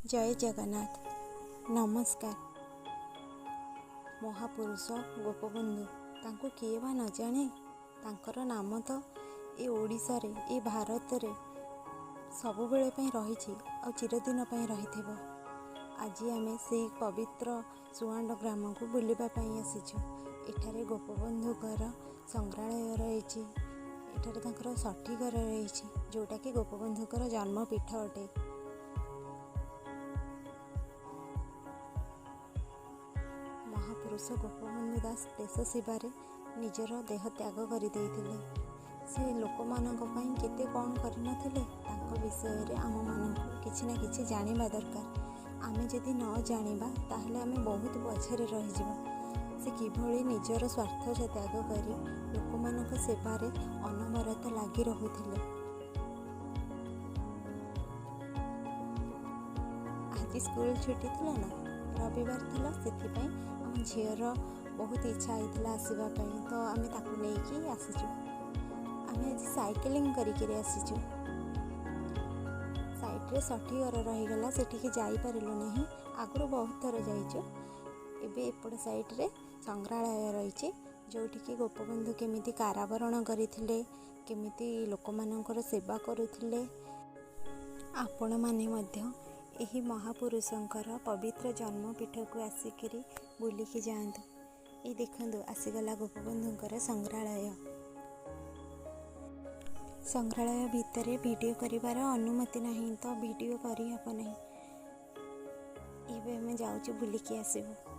जय जगन्नाथ। नमस्कार। महापुरुष गोपबंधु तांको किए बा न जाने। तांकर नाम तो ए ओडिशा रे ए भारत रे सबुबेले पई रहिछि आ चिरदिन पई रहिथिबो। आज आमे सेई पवित्र सुआंड ग्राम को बुलिबा पई आसीछु। एठारे गोपबंधुकर संग्रहालय रहिछि। एठारे तांकर षठी घर रहिछि जोटा कि गोपबंधुकर जन्मपीठ अटे। महापुरुष गोपबंधु दास देश सेवारे निजर देह त्याग कर से लोक मानक पई केते कौन करनथिले तांको विषय रे आम मानक किछि ना किछि जानिबा दरकार। आमे जदि न जानिबा ताहले आमे बहुत पछरे रहि जिवो। से किभଳି निजर स्वार्थ से त्याग करी लोक मानक सेवारे अनवरत लागि रहुथिले। आज स्कूल छुट्टी थिला ना, रविवार थिला, सेथिपई आम झीर बहुत इच्छा होता आसवा तो आम ताकू नहीं आसीचु। आम आज साइकेलिंग करिके आसीचु। साइड्रे षठी घर रहीगला सेठिके जाइपारिलु नहीं। आगुरी बहुत थर जाइचु। एबे एपट साइड्रे संग्रहालय रही जोटिकी गोपबंधु केमिति कारावरण करथिले, केमिति लोकमानंकर सेवा करुथिले। आपण माने मध्य एही महापुरुषंकर पवित्र जन्मपीठ को आसिकरी बुलिकी जातु। ये देखंतु आसीगला गोपबंधुंकर संग्रहालय। संग्रहालय भितरे वीडियो करिवार अनुमति नहीं तो वीडियो करि हबो नहीं। एबे हम जाउछु बुलिकी आसीबु।